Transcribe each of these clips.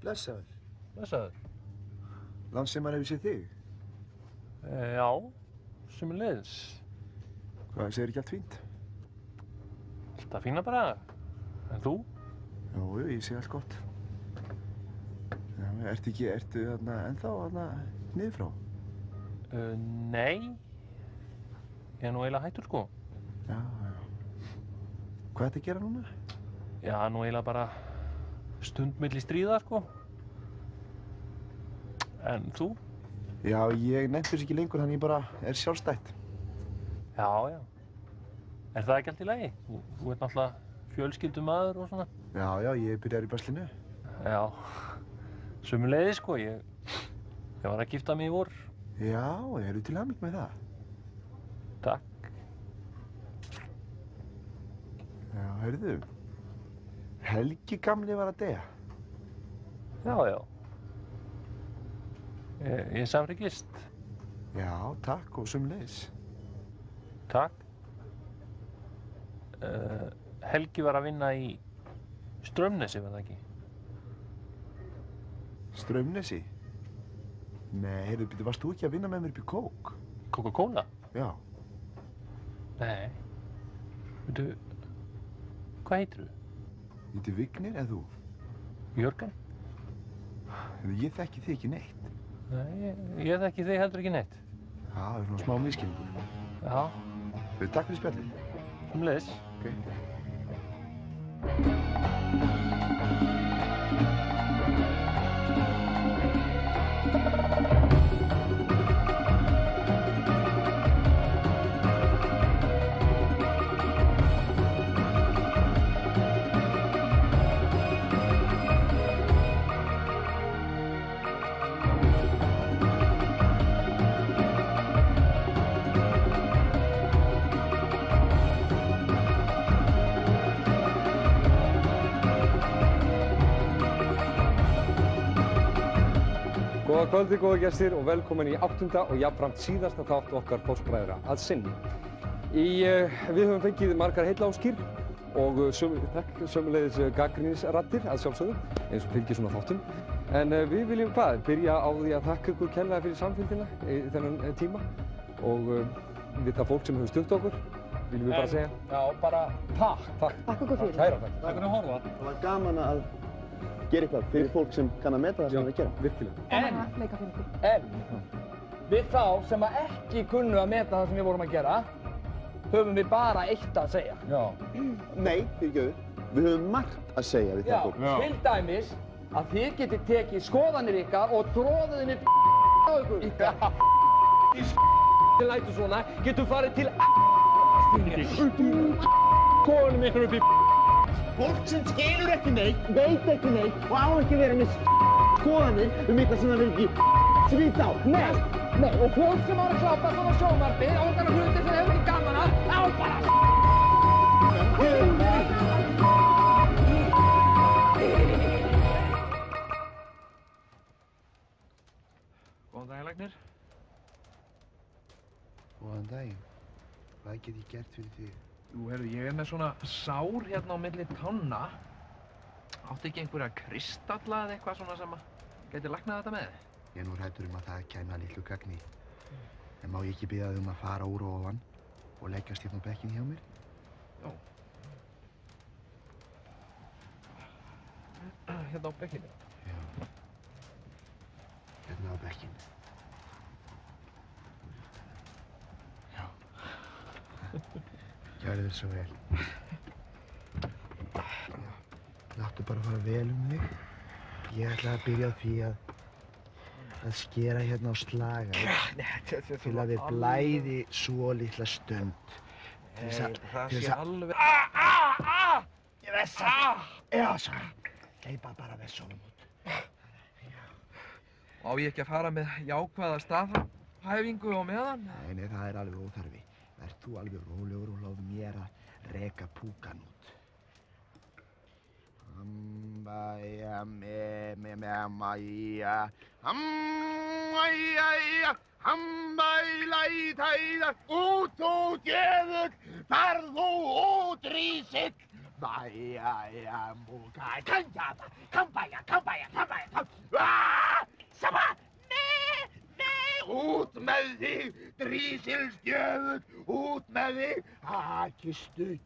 Blessaður. Blessaður. Langt sem maður hefur séð þig. Já, sömuleiðis. Hvað, segir ekki allt fínt? Alltaf fína bara. En þú? Jú, ég sé allt gott. Já, ertu þarna ennþá þarna niður frá? Nei. Ég er nú eiginlega hættur, sko. Já. Hvað ertu að gera núna? Já, nú eiginlega bara stund milli stríða, sko. En þú? Já, ég nefndi þess ekki lengur, þannig ég bara er sjálfstætt. Já. Er það ekki allt í lagi? Þú ert náttúrulega fjölskyldumaður og svona. Já, ég byrjar í baslinu. Já. Sömuleiðis, sko. Ég var að gifta mig í vor. Já, eru til hamingju með það? Takk. Já, heyrðu. Helgi gamli var að deyja. Já. Ég samhryggist. Já, takk og sömuleiðis. Takk. Helgi var að vinna í Straumnesi, var það ekki? Straumnesi? Nei, heyrðu, varst þú ekki að vinna með mér upp í kók? Coca-Cola? Já. Nei. Veitu, hvað heitir þú? Ég heiti Vignir, en þú? Jörgen? Heyrðu, ég þekki þig ekki neitt. Nei, ég þekki þig heldur ekki neitt. Já, það er svona smá misskilningur. Já. Heyrðu, takk fyrir spjallið. Sömuleiðis. Ok. Góða kvöldi, góða gestir og velkomin í 8. og jafnframt síðasta þátt okkar Póstbræðra að sinni. Við höfum fengið margar heillaóskir og sömuleiðis gagnrýnisraddir að sjálfsögðu, eins og fylgir svona þáttum. En við viljum byrja á því að þakka ykkur kærlega fyrir samfylgdina í þennan tíma og við það fólk sem hefur stutt okkur, viljum við bara segja. Já, bara takk. Takk okkur fyrir. Kæra takk. Takk fyrir að horfa. Það var gaman að gera eitthvað fyrir fólk sem kann að meta það sem það er að gera. Virkilega. Gaman að leika fyrir ykkur. En við þá sem að ekki kunnu að meta það sem við vorum að gera, höfum við bara eitt að segja. Já. Nei, fyrirgefðu. Við höfum margt að segja við það fólk. Til dæmis að þið getið tekið skoðanir ykkar og tróðið inn upp á ykkur. Í sem lætur svona, getur farið til skoðanum ykkur upp í Fólk sem skilur ekki neitt, veit ekki neitt og á ekki vera með skoðanir eitthvað sem það vil ekki svít á. Nei, og fólk sem á að klápa svona sjónvarpið, ákvæmna hluti sem hefur ekki gaman að, á bara Góðan daginn, læknir. Góðan daginn. Hvað get ég gert fyrir þig? Jú, heyrðu, ég er með svona sár hérna á milli tánna. Áttu ekki einhverja kristalla eða eitthvað svona sem gæti læknað þetta með? Ég er nú hræddur að það kæmi að litlu gagni. En má ég ekki biðja þig að fara úr og ofan og leggjast hérna á bekkinn hjá mér? Já. Hérna á bekkinu? Já. Hérna á bekkinn. Já. Gjörðu þér svo vel. Láttu bara fara vel þig. Ég ætla að byrja á því að skera hérna á slaga til að þið blæði svo litla stund. Það sé alveg... Ég vessa! Já, svo. Hleypa bara vessunum út. Á ég ekki að fara með jákvæða staðhæfingu á meðan? Nei, það er alveg óþarfi. Verð þú alveg rólegur og lof mér að reka púkan út. Ambæja, mæja, ambæja, ambælætæja, út, djöfull, farð þú út, rísill, Bæja, múka, kanjaba, kambæja, sama, nei, út með þig, drísilstjöfull, út með þig, kistu,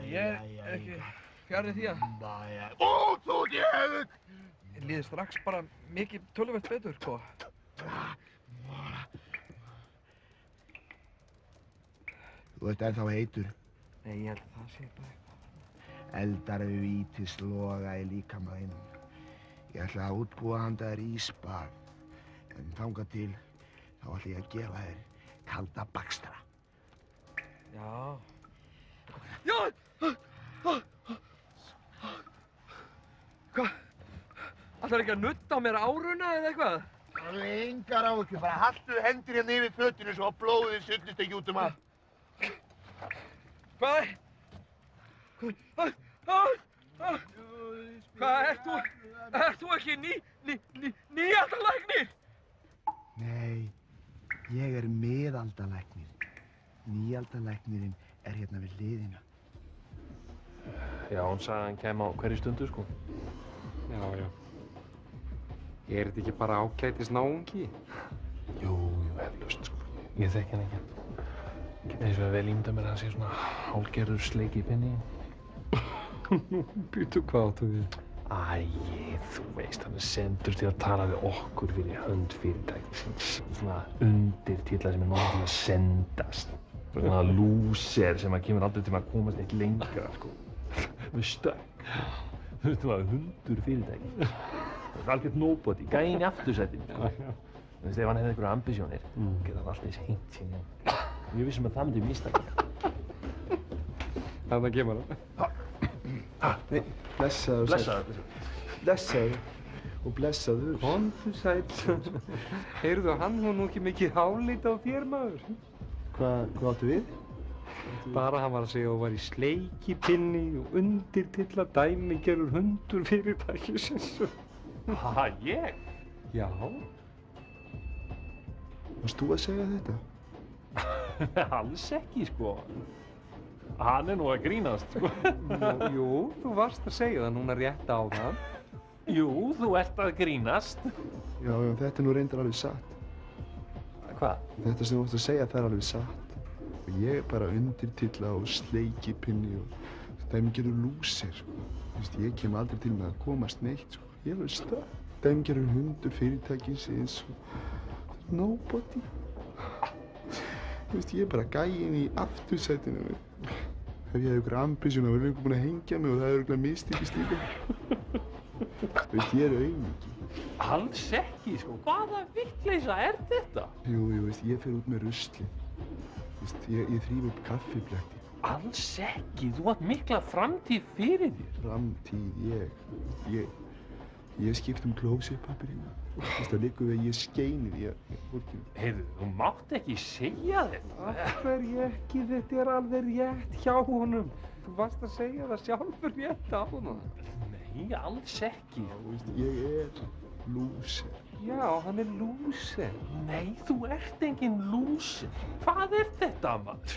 Ég er ekki fjarri því að bæja, út þú djöfull! ég líði strax bara mikið töluvert betur, sko. Þú ert ennþá heitur. Nei, ég held að það sé bara eitthvað. Eldar við vítis loga í líkama þínum. Ég ætla að útbúa handa þér ísbað. En þangað til, þá ætla ég að gefa þér kalda bakstra. Já. Hvað? Ætlarðu ekki að nutta á mér áruna eða eitthvað? Alveg engar áhyggjur, bara haltu hendur hérna yfir fötinu svo að blóðið sullist ekki út allt. Hvað? Hvað, ert þú ekki nýaldalæknir? Nei, ég er miðaldalæknir. Nýaldalæknirinn er hérna við hliðina. Já, hún sagði að hann kæmi á hverju stundu, sko. Já. Er þetta ekki bara ágætis náungi? Jú, eflaust, sko. Ég þekki hann ekki. Eins og vel ímynda mér að hann sé svona hálfgerður sleiki í pinni. Býtu, hvað áttu við? Æi, þú veist, hann er sendur til að tala við okkur fyrir hönd fyrirtækisins. Svona undirtitlar sem er nóg til að sendast. Svona lúser sem að kemur aldrei til að komast eitt lengra, sko. Við stökk. Þú veist, það var hundur fyrirtækis. Það er algjört nobody, gæinn í aftursætinu, sko. Þú veist, ef hann hefði einhverjar ambisjónir, geta hann alltaf hreint sín. Ég vissum að það myndi mistakast. Þarna kemur hann. Nei, blessaður. Blessaður. Og blessaður. Komdu sæll. Heyrðu, hann var nú ekki mikið hálit á þér, maður. Hvað áttu við? Bara hann var að segja að þú var í sleikipinni og undirtitla dæmigerður hundur fyrirtækisins. Ha, ég? Já. Varst þú að segja þetta? Alls ekki, sko. Hann er nú að grínast, sko. Jú, þú varst að segja það núna rétt áðan. Jú, þú ert að grínast. Já, þetta er nú reyndar alveg satt. Hvað? Þetta sem þú átt að segja, það er alveg satt. Og ég er bara undirtitla og sleikipinni og dæmigerður lúser, sko. Þú veist, ég kem aldrei til með að komast neitt, sko. Ég er alveg stöð. Dæmigerður hundur fyrirtækisins og nobody. Þú veist, ég er bara gæinn í aftursætinu. Ef ég hef ykkur ambisjón, þá verður einhver búinn að hengja mig og það er örugglega mistekist líka. Þú veist, ég er aumingi. Alls ekki, sko. Hvaða vitleysa er þetta? Jú, veist, ég fer út með ruslið. Þú veist, ég þríf upp kaffibletti. Alls ekki. Þú átt mikla framtíð fyrir þér. Framtíð, ég skipt klósettpappír hérna. Þú veist, það liggur við að ég skeini því að fólkinu. Heyrðu, þú mátt ekki segja þetta. Af hverju ekki? Þetta er alveg rétt hjá honum. Þú varst að segja það sjálfur rétt á honum. Nei, alls ekki. Þú veist, ég er lúser. Já, hann er lúser. Nei, þú ert enginn lúser. Hvað er þetta, maður?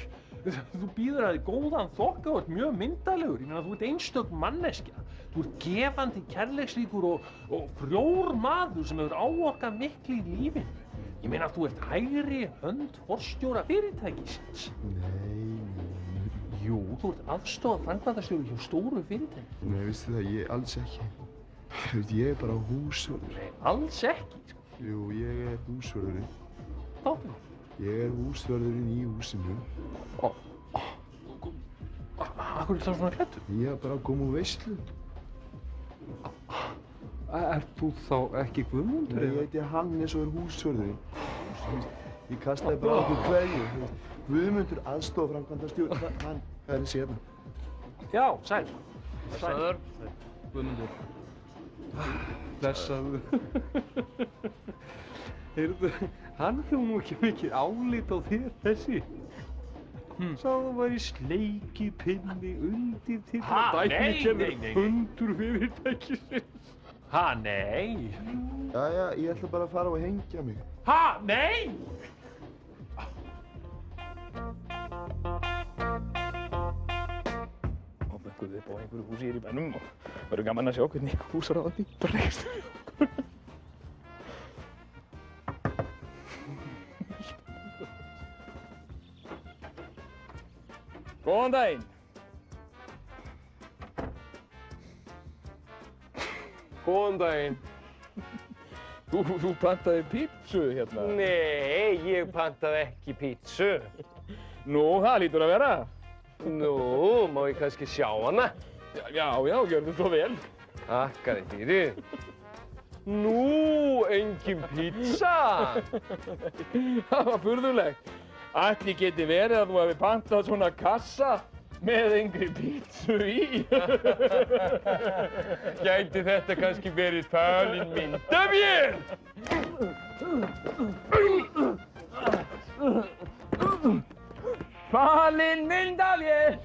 Þú býður að þig góðan þokka og ert mjög myndalegur. Ég meina, þú ert einstök manneskja. Þú ert gefandi, kærleiksríkur og frjór maður sem hefur áorkað miklu í lífinu. Ég meina, þú ert hægri hönd forstjóra fyrirtækisins. Nei. Jú, þú ert aðstoða framkvæmdastjóri hjá stóru fyrirtæki. Nei, veistu það, ég alls ekki. Þú veist, ég er bara húsvörður. Nei, alls ekki. Jú, ég er húsvörðurinn. Þáttu? Ég er húsvörðurinn í húsinu. Akkur er það svona klæddur? Ég er bara að koma úr veislu. Ert þú þá ekki Guðmundur? Nei, ég heiti Hannes og er húsvörðurinn. Ég kastaði bara okkur kveðju. Guðmundur aðstofaframkvæmdastjóri, hann er sérna. Já, sæl. Blessaður. Guðmundur. Blessaður. Heyrðu, hann hefur nú ekki mikið álit á þér, þessi. Sá það var í sleikipinni, undirtitla dæmigerður hundur fyrirtækisins. Ha, nei. Jæja, ég ætla bara að fara og hengja mig. Ha, nei! nokkuð upp á einhverju húsi hér í bænum og verður gaman að sjá hvernig húsráðandi bregst við okkur. Góðan daginn. Góðan daginn. Þú pantaði pítsu hérna. Nei, ég pantaði ekki pítsu. Nú, það lítur að vera. Nú, má ég kannski sjá hana? Já, gjörðu svo vel. Takkar fyrir. Nú, engin pítsa. Það var furðulegt. Ætli geti verið að þú hefði pantað svona kassa með engri pítsu í. Gæti þetta kannski verið falin myndavél? Falin myndavél!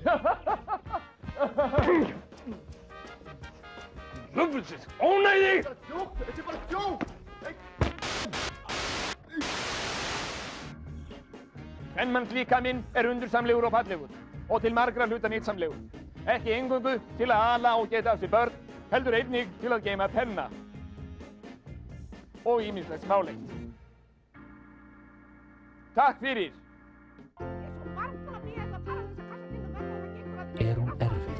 Lúfusins, ónæði! Þetta er bara djók! Kvenmannslíkaminn er undursamlegur og fallegur og til margra hluta nytsamlegur. Ekki eingöngu til að ala og geta af sér börn, heldur einnig til að geyma penna. Og ýmislegt smálegt. Takk fyrir! Er hún erfið?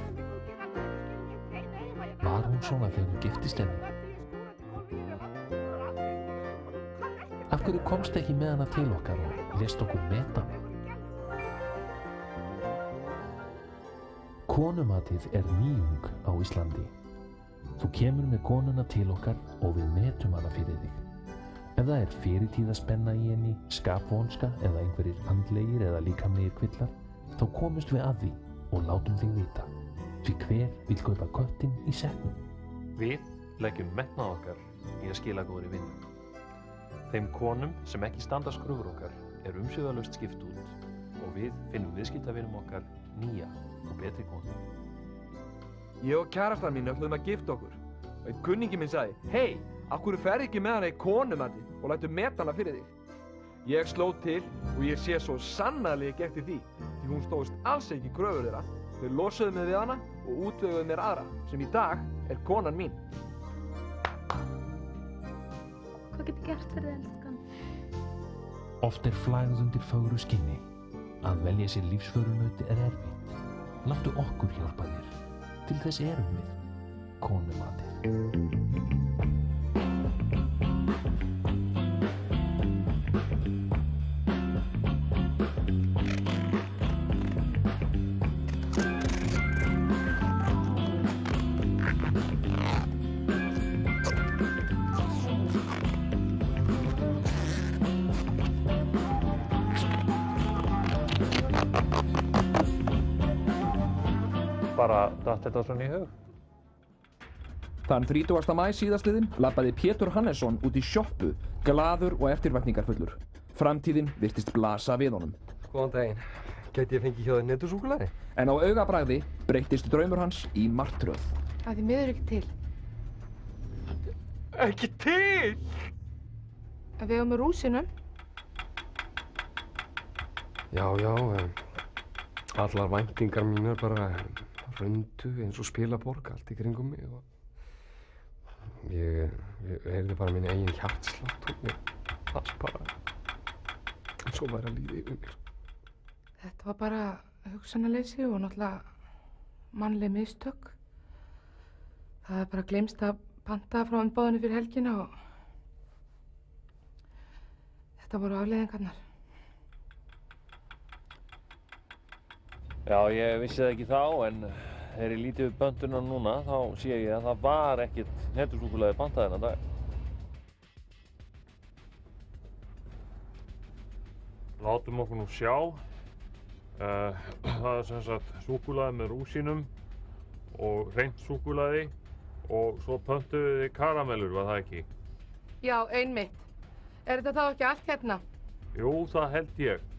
Var hún svona þegar hún giftist henni? Af hverju komst ekki með hana til okkar og lést okkur meta hana? Konumatið er nýjung á Íslandi. Þú kemur með konuna til okkar og við metum hana fyrir þig. Ef það er fyrirtíðaspenna í henni, skapvonska eða einhverjir andlegir eða líkamlegir kvillar, þá komumst við að því og látum þig vita. Því hver vill kaupa köttinn í sekknum? Við leggjum metnað okkar í að skila góðri vinnu. Þeim konum sem ekki standast kröfur okkar er umsvifalaust skipt út og við finnum viðskiptavinum okkar nýja og betri konu. Ég og kærastan mín ætluðum að gifta okkur. Og einn kunningi minn sagði, hei, af hverju ferðu ekki með hana í konumati og lætur meta hana fyrir þig? Ég sló til og ég sé svo sannarlega ekki eftir því hún stóðst alls ekki kröfur þeirra. Þau losuðu mig við hana og útveguðu mér aðra, sem í dag er konan mín. Hvað get ég gert fyrir þig, elskan? Oft er flægð undir fögru skinni. Að velja sér lífsförunauti er erfitt. Láttu okkur hjálpa þér. Til þess erum við konumatið. Bara datt þetta svona í hug. Þann 30. maí síðastliðinn labbaði Pétur Hannesson út í sjoppu, glaður og eftirvæntingarfullur. Framtíðin virtist blasa við honum. Góðan daginn. Gæti ég fengið hjá þér netusúkkulaði? En á augabragði breyttist draumur hans í martröð. Það er því miður ekki til. Ekki til? En við höfum með rúsinum. Já, allar væntingar mínar bara rundu eins og spilaborg allt í kringum mig og ég heyrði bara minn eigin hjartslátt og ég fannst bara eins og væri að líða yfir mér. Þetta var bara hugsanaleysi og náttúrulega mannleg mistök. Það er bara gleymst að panta frá umboðinu fyrir helgina og þetta voru afleiðingarnar. Já, ég vissi það ekki þá, en þegar ég líti við bönduna núna, þá sé ég að það var ekkert netusúkkulaði pantað þennan dag. Látum okkur nú sjá. Það er sem sagt súkkulaði með rúsínum og hreint súkkulaði og svo pöntuðu þið karamellur, var það ekki? Já, einmitt. Er þetta þá ekki allt hérna? Jú, það held ég.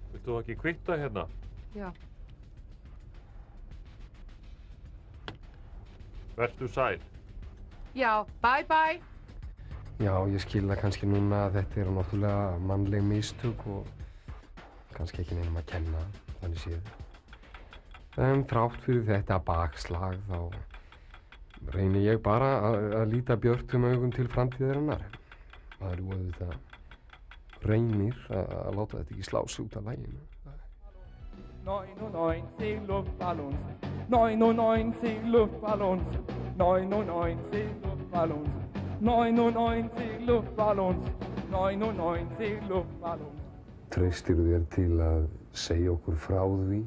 Viltu þú ekki kvitta hérna? Já. Vertu sæl. Já, bye bye. Já, ég skil það kannski núna að þetta eru náttúrulega mannleg mistök og kannski ekki neinum að kenna, þannig séð. En þrátt fyrir þetta bakslag þá reyni ég bara að líta björtum augum til framtíðarinnar. Maður er auðvitað reynir að láta þetta ekki slá sig út af laginu. 99 luftballons, 99 luftballons, 99 luftballons, 99 luftballons, 99 luftballons. Treystirðu þér til að segja okkur frá því?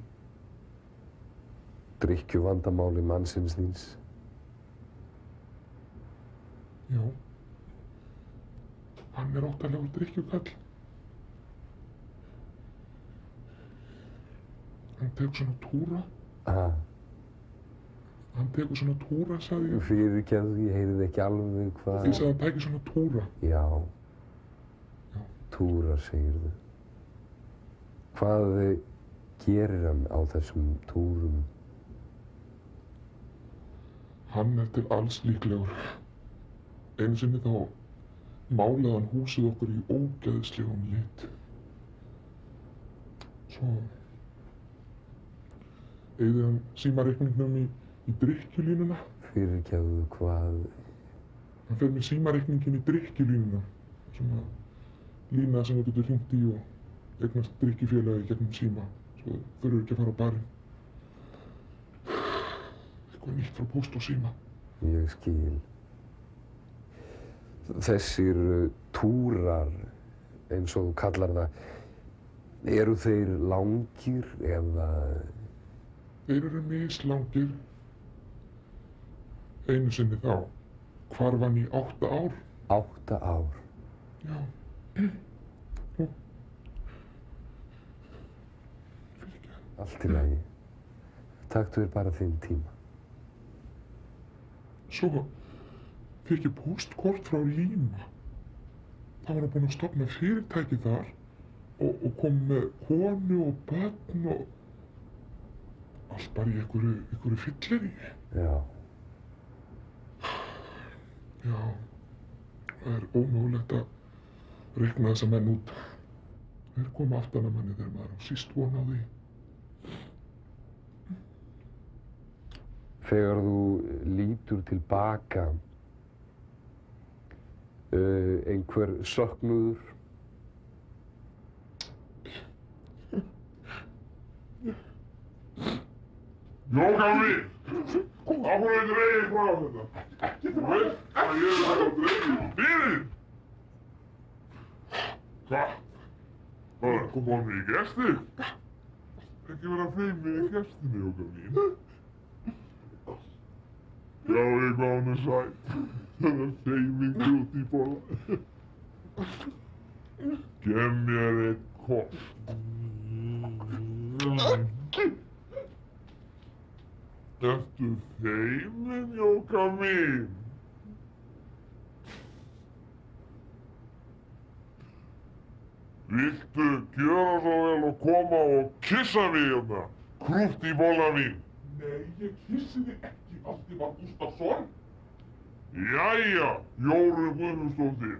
Drykkjuvandamáli mannsins þíns? Já. Hann er óttalegur drykkjukall. Hann tekur svona túra. Hann tekur svona túra, sagði ég. Fyrirgefðu, ég heyrði ekki alveg hvað... Ég sagði að hann tæki svona túra. Já. Túra, segirðu. Hvað gerir hann á þessum túrum? Hann er til alls líklegur. Einu sinni þá málaði hann húsið okkur í ógeðslegum lit. Svo eyði hann símareikningnum í drykkjulínuna. Fyrirgefðu, hvað? Hann fer með símareikningin í drykkjulínuna. Svona lína sem þú getur hringt í og eignast drykkjufélagi gegnum síma. Svo þurfur ekki að fara á barinn. Eitthvað nýtt frá Póst og Síma. Ég skil. Þessir túrar, eins og þú kallar það, eru þeir langir eða... Þeir eru mislangir. Einu sinni þá hvarf hann í 8 ár. 8 ár? Já. Allt í lagi. Taktu þér bara þinn tíma. Svo fékk ég póstkort frá Líma. Þá var hann búinn að stofna fyrirtæki þar og kom með konu og börn og allt bara í einhverju fylleríi. Já. Já. Það er ómögulegt að reikna þessa menn út. Þeir koma aftan að manni þegar maður á síst von á því. Þegar þú lítur tilbaka, einhver söknuður? Jóka mín! Af hverju er dregið frá þetta? Þú veist að ég er bara dregið fyrir! Hvað? Hvað er komið í gesti? Ekki vera feimið í gestinu, Jóka mín. Já, eitthvað hún er sætt. Það er feiming út í bolla. Gef mér einn kopp. Ertu feimin, Jóka mín? Viltu gjöra svo vel og koma og kissa mig hérna? Krútt í bolla mín. Nei, ég kissi þig ekki, Valdimar Gústafsson. Jæja, Jóru Guðmundsdóttir.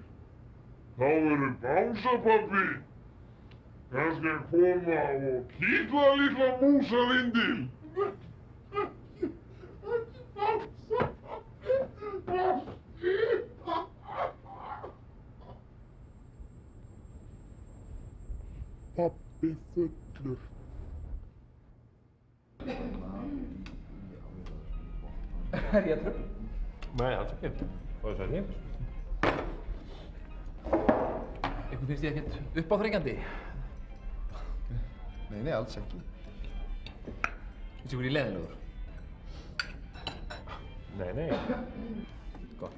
Þá verður básapabbi kannski að koma og kýtla litla músarindil. Pabbi fullur. Er ég að tröfla? Nei, alls ekki. Hvað er það hér? Ykkur finnst ég ekkert uppáþrengjandi? Nei, alls ekki. Finnst ykkur ég leiðilegur? Nei. Gott.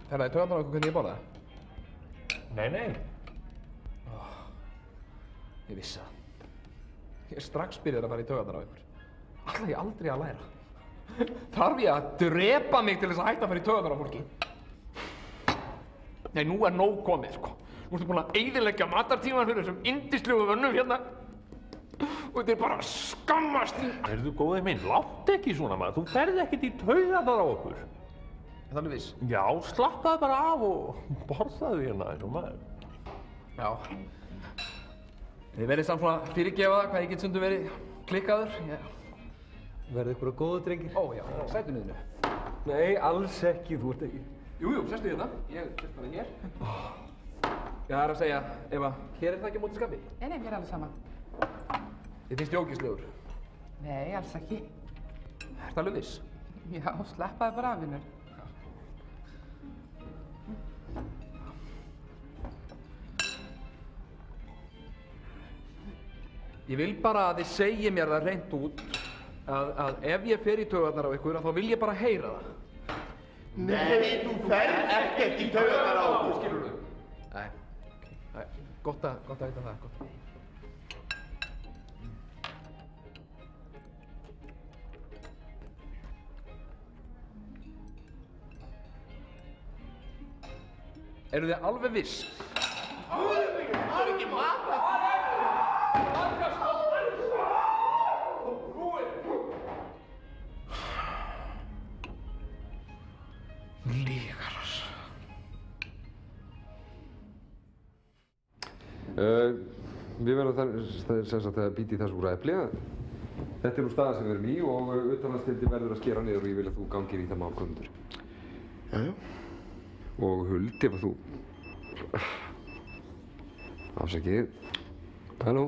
Ferðaði taugarnar á ykkur hvernig ég borða? Nei. Ég vissi það. Ég er strax byrjaður að fara í taugarnar á ykkur. Ætla ég aldrei að læra. Þarf ég að drepa mig til þess að hætta að fara í taugarnar á fólki? Nei, nú er nóg komið, sko. Nú ertu búin að eyðileggja matartíman fyrir þessum yndislegu vönnum hérna. og þetta bara skammast þín. Heyrðu góði minn, láttu ekki svona maður, þú ferð ekkert í taugarnar á okkur. Er það alveg viss? Já, slappaðu bara af og borðaðu hérna eins og maður. Já. Þið verðið samt svona fyrirgefa það hvað ég get stundum verið klikkaður. Verðið ykkur góðu, drengir? Ó, já, sætu niður. Nei, alls ekki, þú ert ekki. Jú, sestu hérna. Ég sest bara hér. Já, það er að segja, Eva, hér er það ekki á móti skapi? Nei, mér er alveg sama. Þið finnst ég ógeðslegur? Nei, alls ekki. Ertu alveg viss? Já, slappaðu bara af, vinur. Ég vil bara að þið segja mér það hreint út að ef ég fer í taugarnar á ykkur, þá vil ég bara heyra það. Nei, þú ferð ekkert í taugarnar á okkur. Skilur þú? Nei, gott að vita það, gott. Eru þið alveg viss? Það er ekki maður. Lígarar. Við verðum sem sagt að bíta í þessu úr epli. Þetta er nú staða sem við erum í og utanlandsdeildin verður að skera niður og ég vil að þú gangir í það mál, Guðmundur. Já. Og Huld, ef að þú... Afsakið. Halló?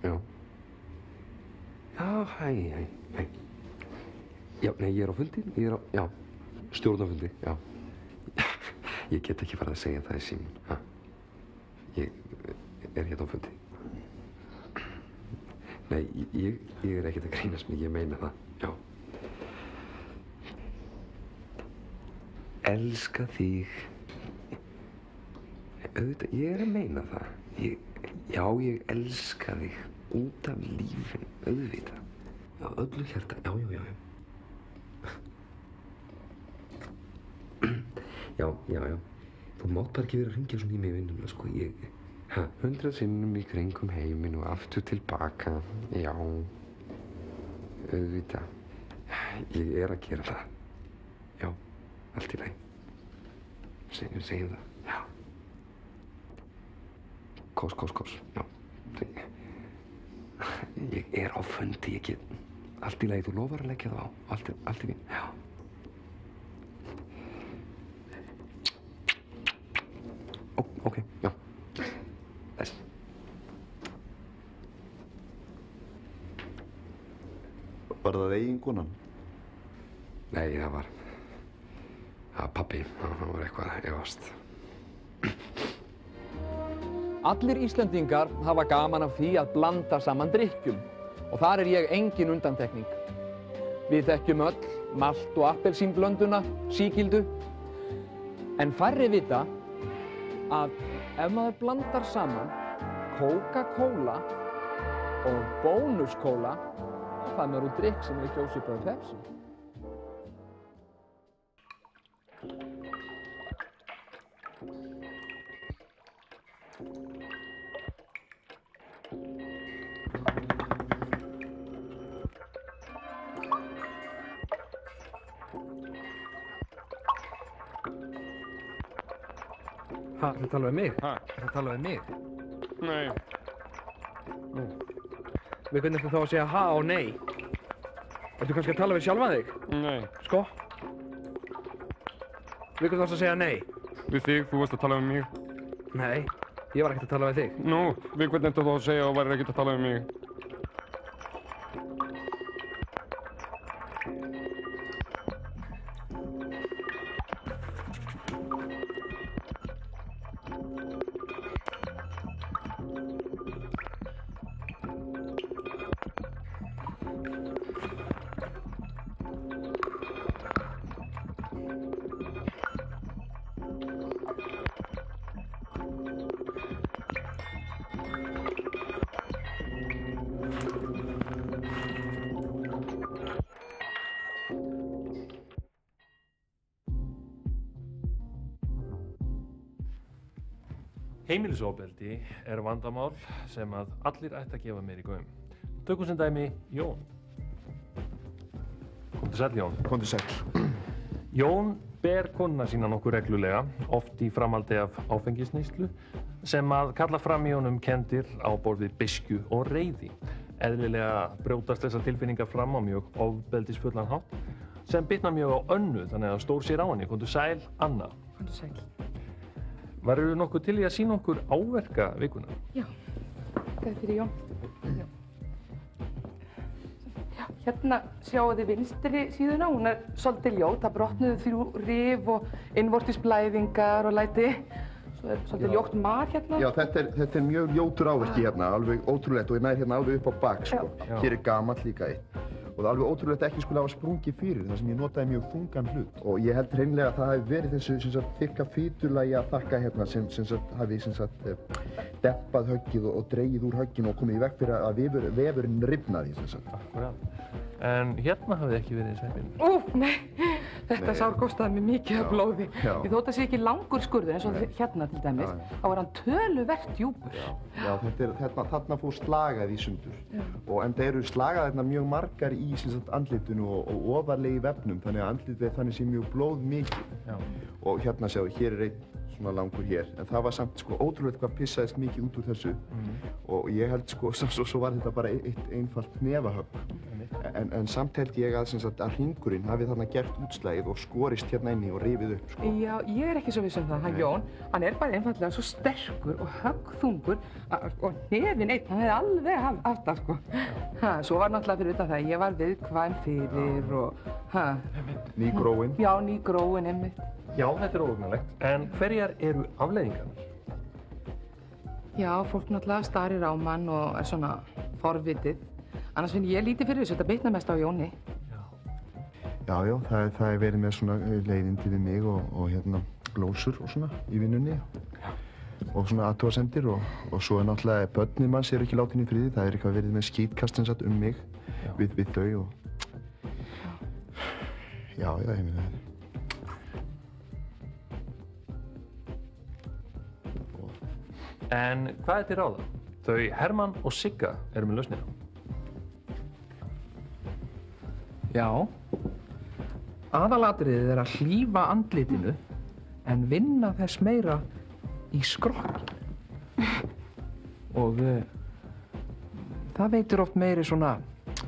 Já. Já, hæ. Já, nei, ég er á fundi. Já, stjórnarfundi, já. Ég get ekki farið að segja það í símann. Ég er hérna á fundi. Nei, ég er ekkert að grínast mig, ég meina það, já. Elska þig. Auðvitað, ég er að meina það. Já, ég elska þig út af lífinu, auðvitað. Já, öllu hjarta, já. Já. Þú mátt bara ekki vera að hringja svona í mig í vinnuna, sko. 100 sinnum í kringum heiminn og aftur tilbaka. Já, auðvitað. Ég er að gera það. Já, allt í lagi. Segjum það, já. Kós, já. Ég er á fundi, ég get... Allt í lagi, þú lofar að leggja það á. Allt í mín, já. Ok, já. Þess. Var það eiginkonan? Nei, það var pabbi. Hann var eitthvað efast. Allir Íslendingar hafa gaman af því að blanda saman drykkjum og þar er ég engin undantekning. Við þekkjum öll malt- og appelsínblönduna, sígildu, en færri vita að ef maður blandar saman Coca-Cola og Bónus-Cola, þá fær maður úr drykk sem er kjósipað Pepsi. Er það að tala við mig? Er það að tala við mig? Nei. Nú. Við hvernig ertu þá að segja ha og nei? Ertu kannski að tala við sjálfan þig? Nei. Sko? Við hvernig varst að segja nei? Við þig, þú varst að tala við mig. Nei, ég var ekkert að tala við þig. Nú, við hvernig ertu þá að segja og værir ekkert að tala við mig? Heimilisofbeldi er vandamál sem að allir ætti að gefa meiri gaum. Tökum sem dæmi Jón. Komdu sæll, Jón. Komdu sæll. Jón ber konuna sína nokkuð reglulega, oft í framhaldi af áfengisneyslu, sem að kalla fram í honum kenndir á borð við beiskju og reiði. Eðlilega brjótast þessar tilfinningar fram á mjög ofbeldisfullan hátt, sem bitnar mjög á Önnu, þannig að stór sér á henni. Komdu sæl, Anna. Komdu sæl. Varirðu nokkuð til í að sýna okkur áverka vikunar? Já, þetta er fyrir Jón. Já, hérna sjáu þið vinstri síðuna, hún er svolítið ljót. Það brotnuðu 3 rif og innvortisblæðingar og læti. Svo er svolítið ljótt mar hérna. Já, þetta er mjög ljótur áverki hérna, alveg ótrúlegt og ég nær hérna alveg upp á bak, sko. Hér er gamall líka eitt. Og það er alveg ótrúlegt ekki skulle hafa sprungið fyrir þar sem ég notaði mjög þungan hlut. Og ég held hreinlega að það hafi verið þessu þykka fitulagi að þakka hérna sem hafi dempað höggið og dregið úr högginu og komið í veg fyrir að vefurinn rifnaði, Akkurát. En hérna hafði ekki verið sveppinn? Úff, nei. Þetta sár kostaði mér mikið af blóði. Ég þótt að sé ekki langur skurður eins og hérna til dæmis. Þá er hann töluvert djúpur. Já, þarna fór slagað í sundur. Og enda eru slagað þarna mjög margar í andlitinu og ofarlega í vefnum, þannig að andlitið þannig sé mjög blóð mikið. Og hérna sjáðu, hér er einn svona langur hér, en það var samt sko ótrúlegt hvað pissaðist mikið út úr þessu. Og ég held sko, svo var þetta bara eitt einfalt hnefahögg. En samt held ég að hringurinn hafi þarna gert útslagið og skorist hérna inni og rifið upp, sko. Já, ég er ekki svo viss um það, hann Jón. Hann er bara einfallega svo sterkur og höggþungur og hnefinn einn, hann hefði alveg haft það, sko. Svo var náttúrulega fyrir utan það að ég var viðkvæm fyrir og... Nýgróin. Já, nýgróin, einmitt. Já, þetta er óhugnanlegt. En hverjar eru afleiðingarnar? Já, fólk náttúrulega starir á mann og er svona forvitið. Annars finn ég lítið fyrir þessu, þetta bitnar mest á Jóni. Já, það er verið með svona leiðindi við mig og hérna glósur og svona í vinnunni. Og svona athugasemdir og svo er náttúrulega börnin manns eru ekki látin í friði. Það er eitthvað verið með skítkast mig við þau og... Já, ég meina það. En hvað er til ráða? Þau Hermann og Sigga eru með lausnina. Já, aðalatriðið er að hlífa andlitinu en vinna þess meira í skrokkinn. Og það veitir oft meiri svona,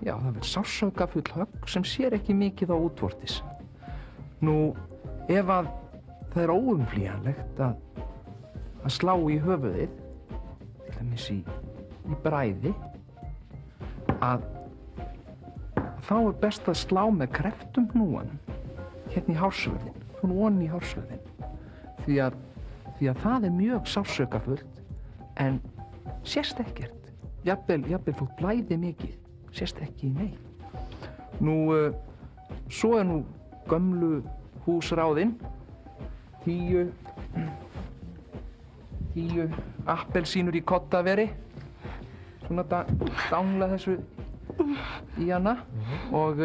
já, það verður sársaukafull högg sem sér ekki mikið á útvortis. Nú, ef að það er óumflýjanlegt að slá í höfuðið, til dæmis í bræði, að þá er best að slá með krepptum hnúanum hérna í hársvörðinn, svona ofan í hársvörðinn. Því að það er mjög sársaukafullt en sést ekkert. Jafnvel þótt blæði mikið, sést ekki neitt. Nú, svo er nú gömlu húsráðin, 10 appelsínur í koddaveri, svona dangla þessu í hana og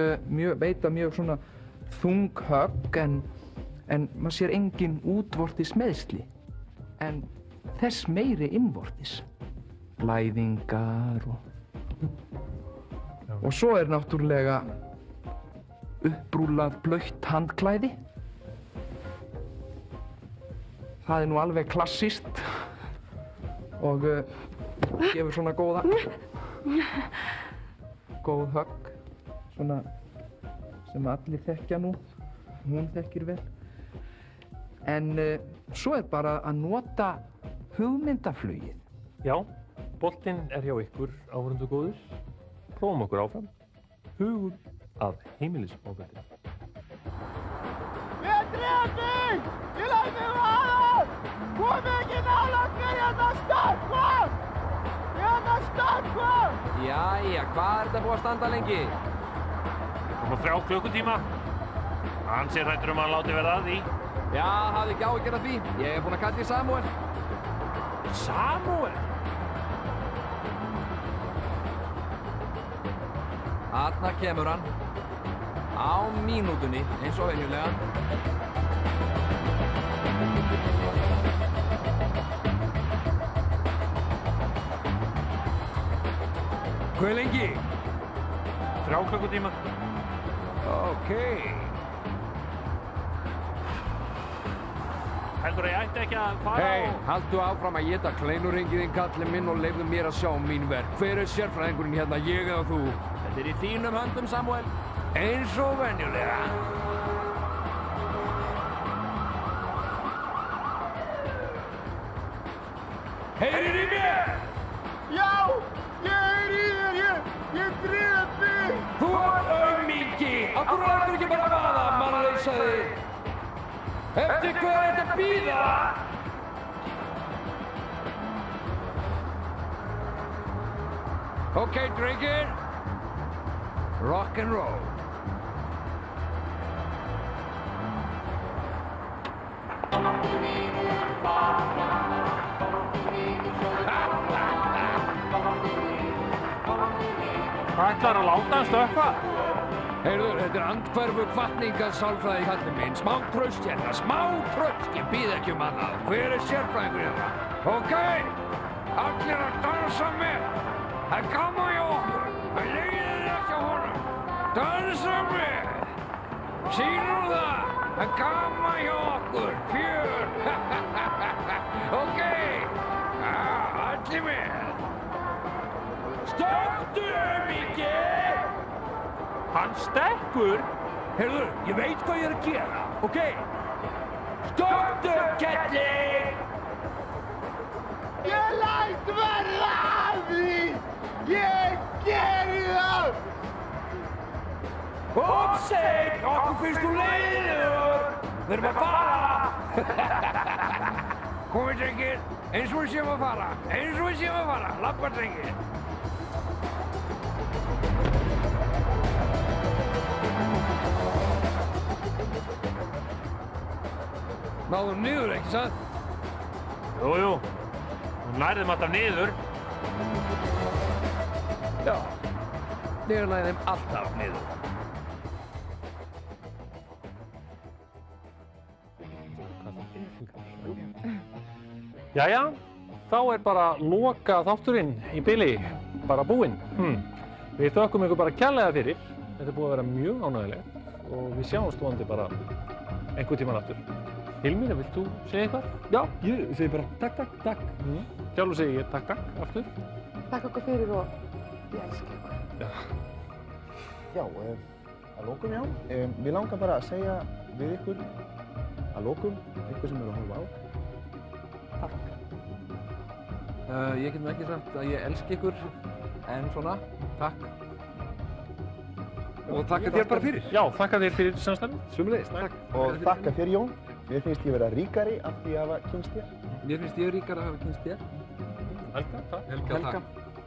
veita mjög svona þung högg en maður sér engin útvortis meiðsli en þess meiri innvortis, blæðingar og svo er náttúrulega upprúllað blautt handklæði. Það er nú alveg klassískt og gefur svona góð högg, svona sem allir þekkja nú, hún þekkir vel. En svo er bara að nota hugmyndaflugið. Já, boltinn er hjá ykkur, áhorfendur góðir. Prófum okkur áfram. Hugum að heimilisofbeldi. Ég dref mig! Ég læt mig vaða! Kom ekki nálægt mér hérna stökkva! Hérna stökkva! Jæja, hvað er þetta búið að standa lengi? Svona 3 klukkutíma. Hann sé hræddur að hann láti verða að því. Já, hafði ekki áhyggjur af því. Ég er búinn að kalla í Samúel. Samúel? Þarna kemur hann. Á mínútunni, eins og venjulega. Hve lengi? 3 klukkutíma. Ókei. Heldur ég ætti ekki að fara Hei, haldu áfram að éta kleinurringið þinn, kallinn minn, og leyfðu mér að sjá mín verk. Hver er sérfræðingurinn hérna, ég eða þú? Þetta er í þínum höndum, Samuel. Eins og venjulega. Heyrir í mér? Já, ég heyri í þér, ég drepi! Þú ert aumingi! Af hverju lætur ekki bara vaða, mannleysaði? Eftir hvað er þetta að bíða? Okay, drengir. Rock and roll. Hvað ætlar að láta hann stökkva? Heyrðu, þetta er andhverfu hvatningasálfræði kallinn minn. Smá traust hérna, smá traust. Ég býð ekki annað. Hver er sérfræðingur hérna? Okay, allir að dansa með. Það er gaman hjá okkur. Það leiðir ekki á honum. Dansa með. Sýnum það. Það er gaman hjá okkur. Fjör. Okay, allir með. Stöktu, aumingi! Hann stekkur? Heyrðu, ég veit hvað ég er að gera, ok? Stöktu, kettling! Ég læt verða af því! Ég geri það! Opseg! Okkur finnst þú leiðilegur! Við erum að fara! Komið, drengir, eins og við séum að fara! Eins og við séum að fara! Labba, drengir! Náðum niður, ekki sant? Jú. Þú nærðum alltaf niður. Já, ég nærðum alltaf niður. Jæja, þá er bara loka þátturinn í bili, bara búinn. Við þökkum ykkur bara kærlega fyrir. Þetta er búið að vera mjög ánægilegt og við sjáumst vonandi bara einhvern tímann aftur. Hilmir, vilt þú segja eitthvað? Já, ég segi bara takk. Sjálfur segi ég takk aftur. Takk okkur fyrir og ég elska ykkur. Já, að lokum já. Mér langar bara að segja við ykkur að lokum, ykkur sem eru að horfa á. Takk. Ég get nú ekki sagt að ég elski ykkur, en svona, takk. Og þakka þér bara fyrir. Já, þakka þér fyrir samstarfið. Sömuleiðis, takk. Og þakka þér, Jón. Mér finnst ég vera ríkari af því að hafa kynst þér. Mér finnst ég ríkari að hafa kynst þér. Helga, takk. Helga.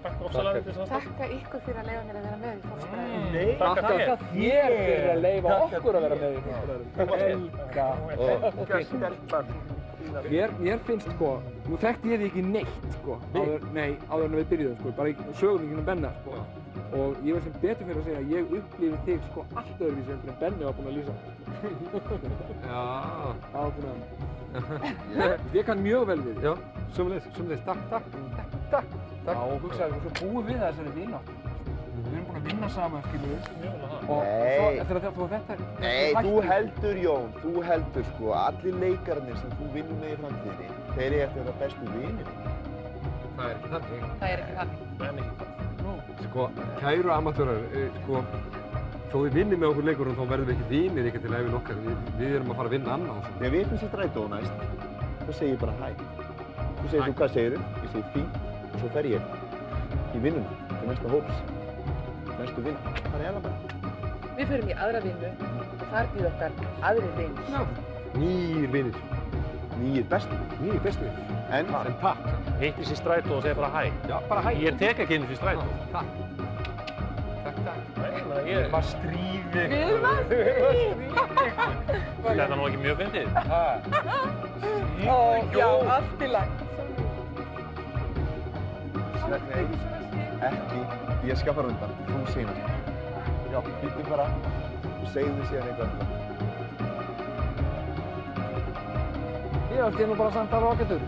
Takk ofsalega fyrir samstarfið. Þakka ykkur fyrir að leyfa mér að vera með í Fóstbræðrum. Nei, þakka þér fyrir að leyfa okkur að vera með í Fóstbræðrum. Helga. Stelpan. Mér finnst, sko, nú þekkti ég þig ekki neitt, sko, áður en við byrjuðum, sko, bara í sögumíkinu Benna, sko. Og ég verð sem betur fyrir að segja að ég upplifi þig, sko, allt öðruvísi en Benni var búinn að lýsa. Já. Það var búinn að... Ég kann mjög vel við þig. Já, sömuleiðis, takk. Já, og hugsaðu, svo búum við þessari vináttu. Við erum búin að vinna saman, skilur við. Og svo, eftir að þetta... Nei, þú heldur, Jón, þú heldur, sko, allir leikararnir sem þú vinnur með í framtíðinni, þeir eru eftir að vera bestu vinir. Það er ekki þannig. Það er ekki þannig. Það er ekki þannig. Sko, kæru amatúrar, sko, þó við vinnum með okkur leikurum, þá verðum við ekki vinir eitthvað til ævin okkar. Við erum að fara að vinna annað og svona. Þegar við finnst þetta rætt og næst, þá segir ég bara hæ. Þú segir þú hvað segirðu, ég segir fínt, og svo fer ég í vinnuna, til næsta hóps. Næstu vinna. Það er bara. Við förum í aðra vinnu og þar býð okkar aðrir vinir. Já. Nýir vinir. Nýir bestu vinir. Nýir bestu vinir. En takk. Hittist í strætó og segir bara hæ. Já, bara hæ. Ég tek ekki inn í strætó. Takk. Takk. Við erum að stríða ykkur. Við erum að stríða ykkur. Þetta er nú ekki mjög fyndið. Já, allt í lagt. Nei, ekki. Ég skal fara undan. Þú seinast. Já, býttu bara og segðu síðan eitthvað. Ég ætti nú bara samt alveg ágætur.